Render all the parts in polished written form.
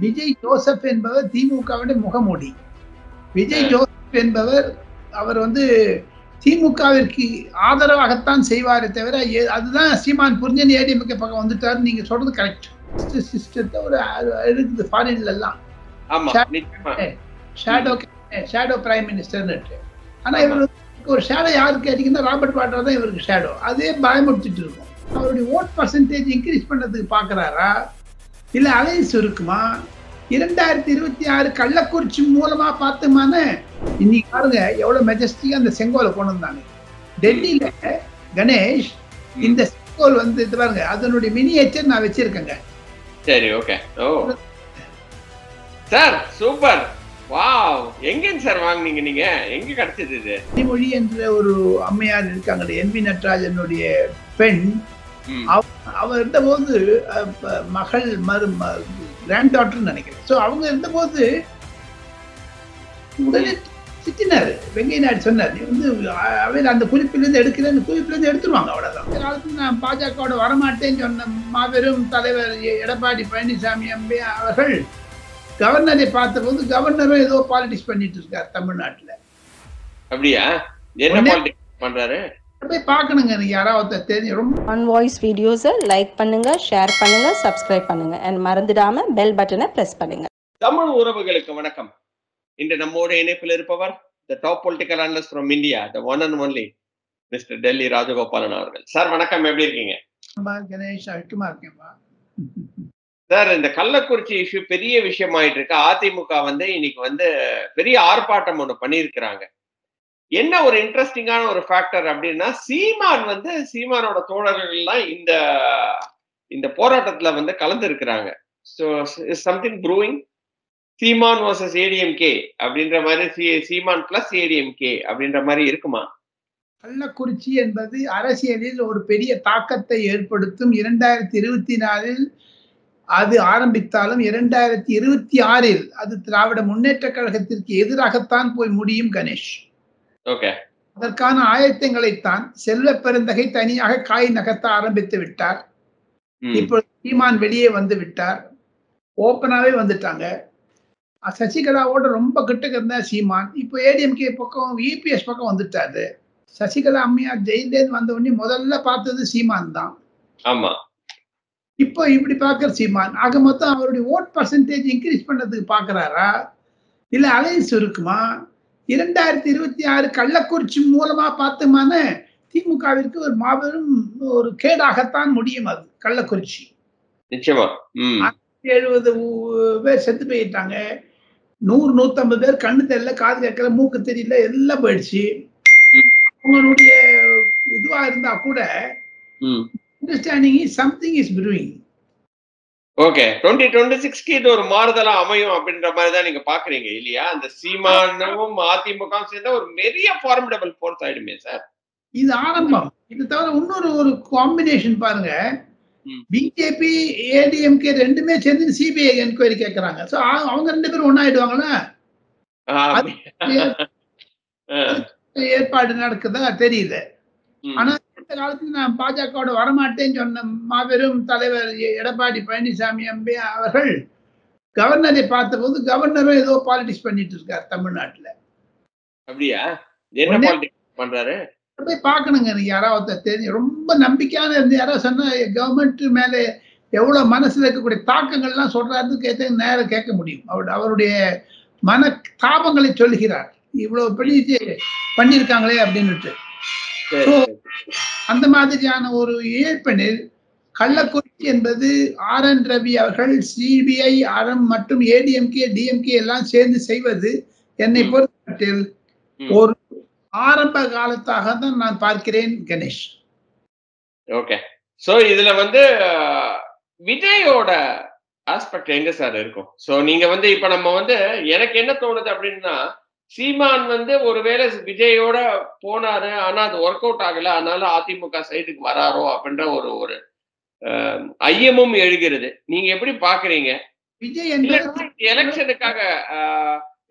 Vijay Joseph என்பவர் திமுகவுடைய முகமூடி. விஜய் ஜோசப் என்பவர் அவர் திமுகவிற்கு ஆதரவாகத்தான் செய்வாரே தவிர அதுதான் சீமான் புரிஞ்சன் ஏடிஎம்கே பக்கம் வந்துட்டாரு. நீங்க சொல்றது கரெக்ட். சிஸ்டத்தை ஒரு இருக்குது ஃபாரின்ல எல்லாம் ஷேடோ பிரைம் மினிஸ்டர்னு. ஆனா இவருக்கு ஒரு ஷேடோ யாருக்கு கேட்டீங்கன்னா ராபர்ட் வாட்ரா தான் இவருக்கு ஷேடோ. அதே பயமுறுத்திட்டு இருக்கும். அவருடைய ஓட் பர்சன்டேஜ் இன்க்ரீஸ் பண்றதுக்கு பாக்குறாரா இல்ல அலைன்ஸ் இருக்குமா? 2026 கள்ளக்குறிச்சி மூலமா பார்த்துமான இன்னைக்கு பாருங்க எவ்வளவு மெஜஸ்டிக்கா அந்த செங்கோலை கொண்டு வந்தாங்க. டெல்லியில கணேஷ் இந்த செங்கோல் இது பாருங்க அதனுடைய மினியேச்சர் நான் வச்சிருக்கேங்க. சரி, ஓகே. ஓ சார், சூப்பர். வாவ், எங்கன்னு சார் வாங்குனீங்க நீங்க? எங்க கிடைச்சது இது? மொழி என்ற ஒரு அம்மையார் இருக்காங்க, என்.வி. நடராஜனுடைய பெண். அவர் இருந்தபோது மகள் கிராண்ட் டாட்டர் நினைக்கிறேன். ஸோ அவங்க இருந்தபோது உடனே திட்டினாரு. வெங்கைய நாயுடு சொன்னார், நீ அவர் அந்த குறிப்பிலிருந்து எடுக்கிறேன், குறிப்பிலிருந்து எடுத்துருவாங்க. அவ்வளவுதான். இந்த காலத்துல நான் பாஜகவோட வரமாட்டேன்னு சொன்ன மாபெரும் தலைவர் எடப்பாடி பழனிசாமி அவர்கள் கவர்னரை பார்த்தபோது கவர்னரும் ஏதோ பாலிடிக்ஸ் பண்ணிட்டு இருக்காரு தமிழ்நாட்டுல. அப்படியா? என்ன பாலிடிக்ஸ் பண்றாரு? போய் பார்க்கணுங்க. யாராவது தெரியும். ரொம்ப ஆன் வாய்ஸ் வீடியோஸை லைக் பண்ணுங்க, ஷேர் பண்ணுங்க, சப்ஸ்கிரைப் பண்ணுங்க அண்ட் மறந்துடாம பெல் பட்டனை பிரஸ் பண்ணுங்க. தமிழ் உறவுகளுக்கு வணக்கம். இன்று நம்மோட இணைப்பில் இருப்பவர் the top political analyst from India, the one and only Mr. Delhi Rajagopalan அவர்கள். சார் வணக்கம், எப்படி இருக்கீங்க? கணேஷ், அழுத்தமா இருக்கேன்பா. சார், இந்த கள்ளக்குறிச்சி இஷ்யூ பெரிய விஷயம் ஆயிட்டு இருக்கு. அதிமுக இன்னைக்கு பெரிய ஆர்ப்பாட்டம் ஒண்ணு பண்ணியிருக்கிறாங்க. என்ன ஒரு இன்ட்ரெஸ்டிங்கான ஒரு ஃபேக்டர் அப்படின்னா, சீமானோட தோழர்கள் எல்லாம் இந்த போராட்டத்துல கலந்து இருக்கிறாங்க. ஸோ சம்திங் ப்ரூவிங் சீமான் வர்சஸ் ஏடிஎம்கே அப்படின்ற மாதிரி, சீமான் பிளஸ் ஏடிஎம்கே அப்படின்ற மாதிரி இருக்குமா? கள்ளக்குறிச்சி என்பது அரசியலில் ஒரு பெரிய தாக்கத்தை ஏற்படுத்தும். 2024 அது ஆரம்பித்தாலும் 2026 அது திராவிட முன்னேற்ற கழகத்திற்கு எதிராகத்தான் போய் முடியும் கணேஷ். அதற்கான ஆயத்தங்களைத்தான் செல்வ பெருந்தகை தனியாக காய் நகர்த்த ஆரம்பித்து விட்டார். இப்பொழுது சீமான் வெளியே வந்து விட்டார். ஓப்பனாவே வந்துட்டாங்க. சசிகலாவோட ரொம்ப கிட்ட இருந்தா சீமான். இப்போ ஏடிஎம்கே பக்கம் இபிஎஸ் பக்கம் வந்துட்டாரு. சசிகலா அம்மையார் ஜெயிலேருந்து வந்த உடனே முதல்ல பார்த்தது சீமான் தான். ஆமா. இப்போ இப்படி பாக்குற சீமான் ஆக மொத்தம் அவருடைய ஓட் பர்சன்டேஜ் இன்க்ரீஸ் பண்றதுக்கு பாக்குறாரா இல்ல அலைன்ஸ் இருக்குமா? 2026 கள்ளக்குறிச்சி மூலமா பார்த்துமான திமுகவிற்கு ஒரு மாபெரும் ஒரு கேடாகத்தான் முடியும். அது கள்ளக்குறிச்சி நிச்சயமா 70 பேர் செத்து போயிட்டாங்க. 100-150 பேர் கண்ணு தெரியல, காது கேட்கல, மூக்கு தெரியல, எல்லாம் போயிடுச்சு. அவங்களுடைய இதுவா இருந்தா கூட understanding is something is brewing. Okay, 2026க்கு இது ஒரு மாறுதலா அமையும் அப்படின்ற மாதிரி தான் நீங்க பாக்குறீங்க இல்லையா? அந்த சீமானும் அதிமுக சேர்ந்த ஒரு பெரிய ஃபார்மிடபிள் ஃபோர்ஸ் ஆயிடுமே சார். இது ஆரம்பம். இது தவிர இன்னொரு ஒரு காம்பினேஷன் பாருங்க. பிஜேபி ஏடிஎம்கே ரெண்டுமே சேர்ந்து சிபிஐ என்கொயரி கேட்கறாங்க. சோ அவங்க ரெண்டு பேரும் ஒன்னாயிடுவாங்களா? ஏற்பாடு நடக்குதா தெரியல. ஆனா இந்த காலத்துல நான் பாஜகவோட வரமாட்டேன்னு சொன்ன மாபெரும் தலைவர் எடப்பாடி பழனிசாமி அவர்கள் கவர்னரை பார்த்தபோது கவர்னரும் ஏதோ பாலிடிக்ஸ் பண்ணிட்டு இருக்காரு தமிழ்நாட்டுல. அப்படியா? என்ன பாலிடிக்ஸ் பண்றாரு? போய் பார்க்கணுங்க. யாராவது தெரியும். ரொம்ப நம்பிக்கையான இருந்து யாராவது சொன்னா கவர்மெண்ட் மேல எவ்வளவு மனசுல இருக்கக்கூடிய தாக்கங்கள்லாம் சொல்றாரு நேரம் கேட்க முடியும். அவருடைய மன தாபங்களை சொல்லுகிறார். இவ்வளவு பண்ணியிருக்காங்களே அப்படின்னுட்டு. அந்த மாதிரியான ஒரு ஏற்பனில் கள்ளக்குறிச்சி என்பது RN ரவி அவர்கள் சிபிஐ அறம் மற்றும் ஏடிஎம்கே டிஎம்கே எல்லாம் சேர்ந்து செய்வது என்னை பொறுத்தமட்டில் ஒரு ஆரம்ப காலத்தாக தான் நான் பார்க்கிறேன் கணேஷ். ஓகே, சோ இதுல விஜயோட ஆஸ்பெக்ட் எங்க சார் இருக்கும்? சோ நீங்க இப்ப நம்ம எனக்கு என்ன தோணுது அப்படின்னா, சீமான் ஒருவேளை விஜயோட போனாரு, ஆனா அது ஒர்க் அவுட் ஆகல, அதனால அதிமுக சைடுக்கு வராரோ அப்படின்ற ஒரு ஐயமும் எழுகிறது. நீங்க எப்படி பாக்குறீங்க? விஜய் எலெக்ஷனுக்காக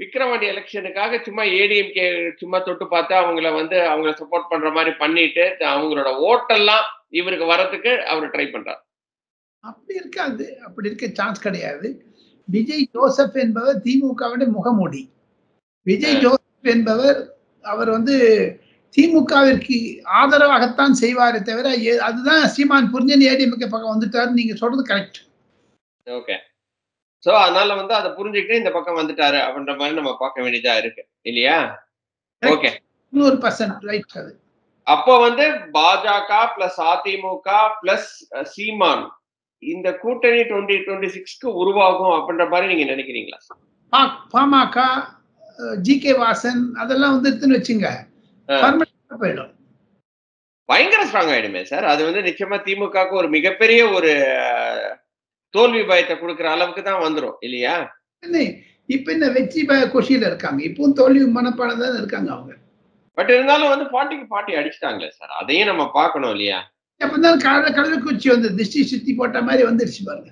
விக்ரவாண்டி எலெக்ஷனுக்காக சும்மா ஏடிஎம்கே சும்மா தொட்டு பார்த்து அவங்கள சப்போர்ட் பண்ற மாதிரி பண்ணிட்டு அவங்களோட ஓட்டெல்லாம் இவருக்கு வரதுக்கு அவர் ட்ரை பண்றாரு. அப்படி இருக்காது. அப்படி இருக்க சான்ஸ் கிடையாது. விஜய் ஜோசப் என்பவர் திமுகவுடைய முகமூடி. விஜய் ஜோசப் என்பவர் அவர் திமுகவிற்கு ஆதரவாகத்தான் செய்வாரே தவிர அதுதான் சீமான் புரிஞ்சு ஏடிஎம்கே பக்கம் வந்துட்டாரு. நீங்க சொல்றது கரெக்ட். ஓகே. சோ அதனால அதை புரிஞ்சுக்கிட்டு இந்த பக்கம் வந்துட்டாரு அப்படின்ற மாதிரி நம்ம பார்க்க வேண்டியதா இருக்கு இல்லையா? ஓகே. 100% ரைட். அது அப்போ பாஜக பிளஸ் அதிமுக பிளஸ் சீமான் இந்த கூட்டணி 2026க்கு உருவாகும் அப்படின்ற மாதிரி நீங்க நினைக்கிறீங்களா? பாமக ஜி.கே. வாசன் அதெல்லாம் வந்துருதுன்னு வச்சுங்க, போயிடும். பயங்கர ஸ்ட்ராங் ஆயிடுமே சார். அது நிச்சயமா திமுகவுக்கு ஒரு மிகப்பெரிய ஒரு தோல்வி பயத்தை கொடுக்கிற அளவுக்கு தான் வந்துரும் இல்லையா? இப்ப என்ன வெற்றி கொஷியில இருக்காங்க, இப்பவும் தோல்வி மனப்பாடம் தான் இருக்காங்க அவங்க. பட் இருந்தாலும் 40க்கு 40 அடிச்சிட்டாங்களே சார், அதையும் நம்ம பார்க்கணும் இல்லையா? அப்பதான் கள்ளக்குறிச்சி திருஷ்டி சுத்தி போட்ட மாதிரி வந்துருச்சு பாருங்க.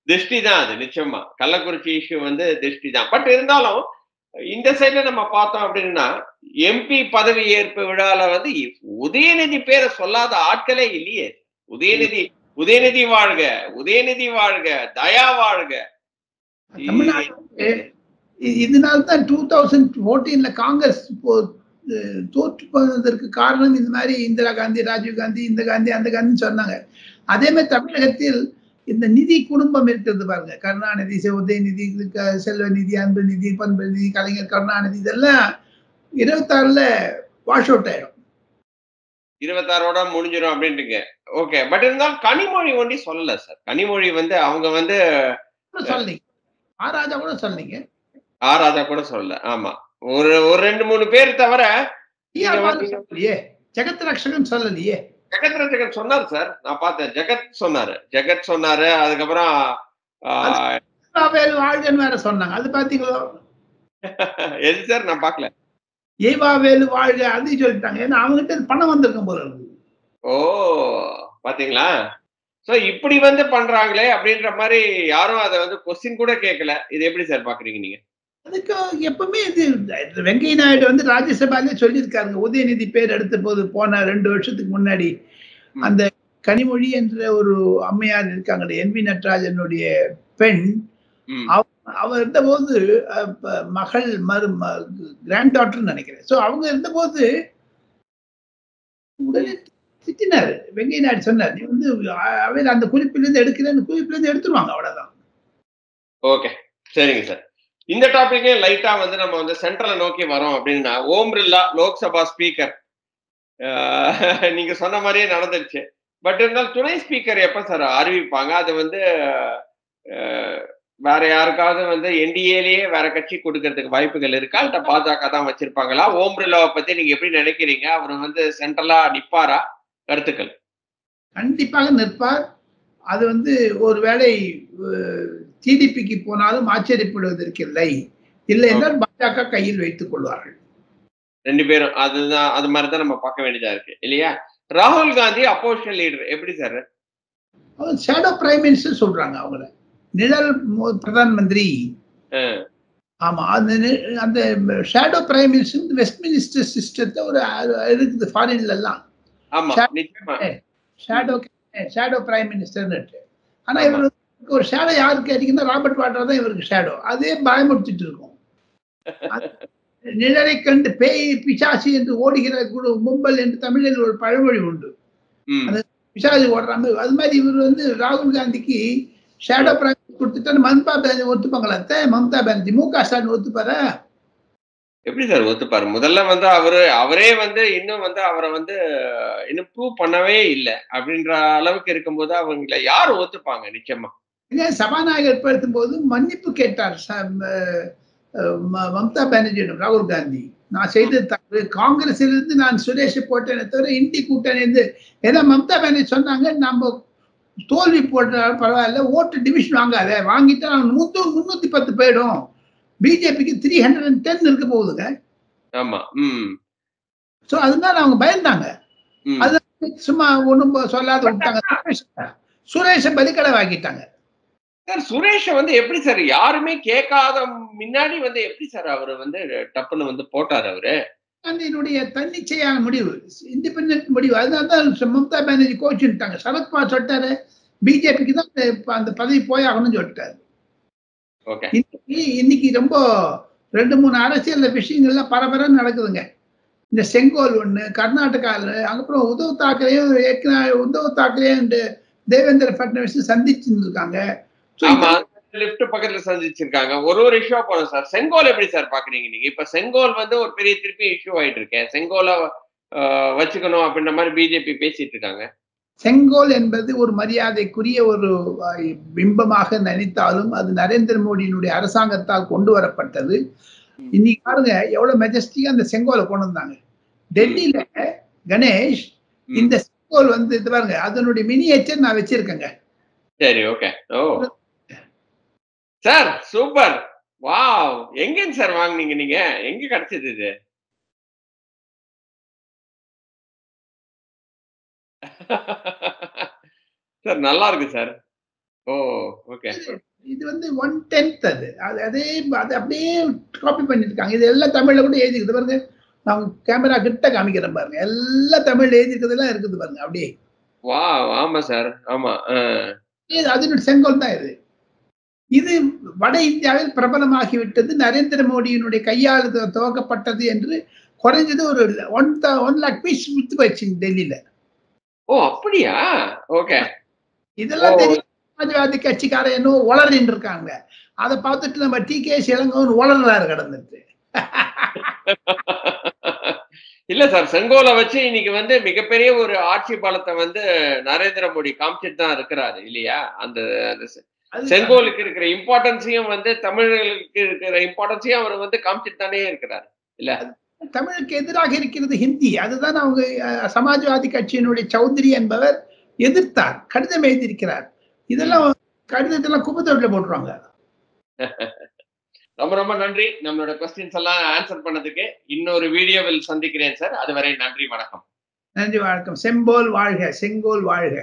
திருஷ்டி தான் அது, நிச்சயமா கள்ளக்குறிச்சி இஷ்யூ திருஷ்டி தான். பட் இருந்தாலும் இந்த சைட்ல நம்ம பார்த்தோம் அப்படின்னா எம்பி பதவி ஏற்பு விழால உதயநிதி பேரை சொல்லாத ஆட்களே இல்லையே. உதயநிதி வாழ்க, உதயநிதி வாழ்க, தயா வாழ்க. இதனால்தான் 2014 காங்கிரஸ் தோற்று போனதற்கு காரணம் இந்த மாதிரி இந்திரா காந்தி, ராஜீவ் காந்தி, இந்த காந்தி அந்த காந்தி சொன்னாங்க. அதே மாதிரி தமிழகத்தில் இந்த நிதி குடும்பம் இருக்கிறது பாருங்க, கருணாநிதி, உதயநிதி, செல்வநிதி, அன்புநிதி, பண்புநிதி, கலைஞர் கருணாநிதி, இதெல்லாம் 26ல வாஷ் அவுட் ஆயிடும். 26ஓட முடிஞ்சிடும் அப்படின்ட்டுங்க. ஓகே. பட் இருந்தாலும் கனிமொழி ஒண்டி சொல்லல சார். கனிமொழி அவங்க சொல்லீங்க, ஆராஜா கூட சொல்லீங்க, ஆராஜா கூட சொல்லல. ஆமா, ஒரு 2-3 பேர் தவிர ஜெகத் ரட்சகன் சொல்லலையே. ஜெகத் ரட்சகன் சொன்னாரு சார், நான் பார்த்தேன். ஜெகத் சொன்னாரு. அதுக்கப்புறம் வாழ்கன்னு வேற சொன்னாங்க, அது பாத்தீங்களோ? எது சார்? நான் பார்க்கல. ஏவாவேலு வாழ்க அது சொல்லிட்டாங்க, ஏன்னா அவங்ககிட்ட பணம் வந்திருக்கும் போல இருக்கு. ஓ, பாத்தீங்களா? சோ இப்படி பண்றாங்களே அப்படின்ற மாதிரி யாரும் அதை கொஸ்டின் கூட கேட்கல. இது எப்படி சார் பாக்குறீங்க நீங்க? அதுக்கு எப்பவுமே இது வெங்கைய நாயுடு ராஜ்யசபாலே சொல்லியிருக்காருங்க, உதயநிதி பேர் எடுத்த போது போன 2 வருஷத்துக்கு முன்னாடி அந்த கனிமொழி என்ற ஒரு அம்மையார் இருக்காங்க, என்.வி. நடராஜனுடைய பெண், அவர் இருந்தபோது மகள் கிராண்ட் டாட்டர் நினைக்கிறேன். சோ அவங்க இருந்தபோது உடனே திட்டினாரு வெங்கைய நாயுடு. சொன்னார், நீ அவர் அந்த குறிப்பிலிருந்து எடுக்கிறேன்னு, குறிப்பிலிருந்து எடுத்துருவாங்க, அவ்வளவுதான். ஓகே, சரிங்க சார். இந்த டாபிக்கே லைட்டா நம்ம சென்ட்ரலை நோக்கி வரோம் அப்படின்னா, ஓம் பிர்லா லோக்சபா ஸ்பீக்கர் நீங்க சொன்ன மாதிரியே நடந்துருச்சு. பட் இருந்தாலும் துணை ஸ்பீக்கர் எப்ப சார் அறிவிப்பாங்க? அது வேற யாருக்காவது என்டிஏலயே வேற கட்சி கொடுக்கறதுக்கு வாய்ப்புகள் இருக்கா, இல்ல பாஜக தான் வச்சிருப்பாங்களா? ஓம் பிர்லாவை பத்தி நீங்க எப்படி நினைக்கிறீங்க? அவர் சென்ட்ரலா நிப்பாரா? கருத்துக்கள். கண்டிப்பாக நிற்பார். அது ஒருவேளை டிடிபிக்கு போனாலும் ஆச்சரியப்படுவதற்கு இல்லை, இல்லை என்றால் பாஜக கையில் வைத்துக் கொள்வார்கள் 2 பேரும். அதுதான், அது மாதிரிதான் நம்ம பார்க்க வேண்டியதா இருக்கு இல்லையா? ராகுல் காந்தி அப்போசிஷன் லீடர் எப்படி சார்? ஷேடோ பிரைம் மினிஸ்டர் சொல்றாங்க, அவங்கள நிழல் பிரதான் மந்திரி. ஆமா, அந்த shadow prime minister west minister சிஸ்டத்தை ஒரு இருக்குது ஃபாரின்ல எல்லாம். ஆமா, நிச்சயமா ஷேடோ பிரைம் மினிஸ்டர். ஆனா இவர் ஒரு ஷேடோ யாரு கேட்டீங்கன்னா ராபர்ட் வாட்ரா தான் இவருக்கு ஷேடோ. அதே பயமுறுத்திட்டு இருக்கும். நிழலை கண்டு பேய் பிசாசி என்று ஓடுகிற மும்பல் என்று தமிழில் ஒரு பழமொழி உண்டு. அது பிசாசி ஓடுறாங்க. அது மாதிரி இவர் ராகுல் காந்திக்கு ஷேடோ பிரைம் கொடுத்துட்டு மம்தா பானர்ஜி ஒத்துப்பாங்களா? மம்தா பானர்ஜி மு.க. ஸ்டாலின் ஒத்துப்பாரா? எப்படி சார் ஒத்துப்பாரு? முதல்ல அவரே இன்னும் அவரை இன்னும் ப்ரூவ் பண்ணவே இல்லை அப்படின்ற அளவுக்கு இருக்கும்போது அவங்களை யார் ஒத்துப்பாங்க? நிச்சயமா சபாநாயகர் படுத்தும் போது மன்னிப்பு கேட்டார் மம்தா பானர்ஜியிடம் ராகுல் காந்தி. நான் செய்த தவறு, காங்கிரஸிலிருந்து நான் சுரேஷை போட்டேனே தவிர இந்தி கூட்டணி இருந்து, ஏன்னா மம்தா பானர்ஜி சொன்னாங்க, நம்ம தோல்வி போட்டாலும் பரவாயில்ல, ஓட்டு டிவிஷன் வாங்காத, வாங்கிட்டா 310 போயிடும், பிஜேபிக்கு 310 இருக்க போகுதுங்க. ஆமா. சோ அதனால அவங்க பயந்தாங்க. அது சும்மா ஒண்ணும் சொல்லாத விட்டாங்க. சுரேஷை பலிக்கடை வாங்கிட்டாங்க. சார் சுரேஷ எப்படி சார் யாருமே கேட்காத முன்னாடி எப்படி சார் அவரு டப்புன்னு போட்டாரு? அவரு காந்தியினுடைய தன்னிச்சையான முடிவு, இண்டிபெண்டன்ட் முடிவு. அதனால தான் மம்தா பானர்ஜி கோச்சுட்டாங்க. சரத்பவார் சொல்லிட்டாரு, பிஜேபிக்கு தான் அந்த பதவி போய் ஆகணும்னு சொல்லிட்டாரு. இன்னைக்கு ரொம்ப 2-3 அரசியல் விஷயங்கள்லாம் பரபரன்னு நடக்குதுங்க. இந்த செங்கோல் ஒண்ணு, கர்நாடகாவில், அப்புறம் உத்தவ் தாக்கரேயும் தேவேந்திர பட்னவிஸ் சந்திச்சிருக்காங்க. லிஃப்ட் பக்கத்துல சந்திச்சிருக்காங்க. ஒரு இஷ்யூ போனோம் சார். செங்கோல் எப்படி சார் பாக்குறீங்க நீங்க? இப்ப செங்கோல் வந்து ஒரு பெரிய திருப்பி இஷ்யூ ஆயிட்டு இருக்கேன். செங்கோலை வச்சுக்கணும் அப்படின்ற மாதிரி பிஜேபி பேசிட்டு இருக்காங்க. செங்கோல் என்பது ஒரு மரியாதைக்குரிய ஒரு பிம்பமாக நினைத்தாலும் அது நரேந்திர மோடியினுடைய அரசாங்கத்தால் கொண்டு வரப்பட்டது. இன்னைக்கு பாருங்க எவ்வளவு மெஜஸ்டிக்கா அந்த செங்கோலை கொண்டு வந்தாங்க. டெல்லியில கணேஷ் இந்த செங்கோல் வந்து இது பாருங்க, அதனுடைய மினியேச்சர் நான் வச்சிருக்கேங்க. சரி, ஓகே. ஓ சார், சூப்பர். வாவ், எங்க சார் வாங்குனீங்க நீங்க? எங்க கிடைச்சது இது? சார் நல்லா இருக்கு சார். ஓ ஓகே. இது வந்து 1/10 அது அப்படியே காப்பி பண்ணிருக்காங்க. இது எல்லாம் தமிழ்ல கூட எழுதிக்கிட்டு பாருங்க. நான் கேமரா கிட்ட காமிக்கிறேன் பாருங்க. எல்லாம் தமிழ்ல எழுதிக்கிறதெல்லாம் இருக்குது பாருங்க அப்படியே. வாவ், ஆமா சார், ஆமா. அது செங்கோல் தான் இது. இது வட இந்தியாவில் பிரபலமாகிவிட்டது. நரேந்திர மோடியினுடைய கையால் துவக்கப்பட்டது என்று குறைஞ்சது ஒரு 1 lakh பீஸ் வித்து போயிடுச்சு டெல்லியில. ஓ அப்படியா? ஓகே. இதெல்லாம் தெரியும். சமாஜ்வாதி கட்சிக்காரன் என்ன வளரின்னு இருக்காங்க. அதை பார்த்துட்டு நம்ம TK இளங்கோவன் வளர்றாரு கடந்துட்டு. இல்ல சார், செங்கோலை வச்சு இன்னைக்கு வந்து மிகப்பெரிய ஒரு ஆட்சி பலத்தை வந்து நரேந்திர மோடி காமிச்சிட்டு தான் இருக்கிறாரு இல்லையா? அந்த செங்கோலுக்கு இருக்கிற இம்பார்ட்டன்ஸையும் வந்து தமிழர்களுக்கு இருக்கிற இம்பார்ட்டன்ஸையும் அவர் வந்து காமிச்சிட்டு தானே இருக்கிறார் இல்ல? தமிழுக்கு எதிராக இருக்கிறது ஹிந்தி. அதுதான் அவங்க சமாஜ்வாதி கட்சியினுடைய சௌத்ரி என்பவர் எதிர்த்தார், கடிதம் எழுதியிருக்கிறார். இதெல்லாம் கடிதத்தெல்லாம் குப்பத்தொட்டில போட்டுருவாங்க. ரொம்ப ரொம்ப நன்றி நம்மளோட क्वेश्चंस எல்லாம் ஆன்சர் பண்ணதுக்கு. இன்னொரு வீடியோவில் சந்திக்கிறேன் சார். அதுவரை நன்றி, வணக்கம். நன்றி, வணக்கம். செம்போல் வாழ்க, செங்கோல் வாழ்க.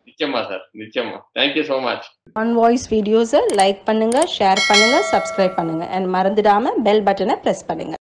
நிச்சயமா சார், நிச்சயமா. Thank you so much. On voice வீடியோஸை லைக் பண்ணுங்க, ஷேர் பண்ணுங்க, சப்ஸ்கிரைப் பண்ணுங்க and மறந்துடாம பெல் பட்டனை பிரஸ் பண்ணுங்க.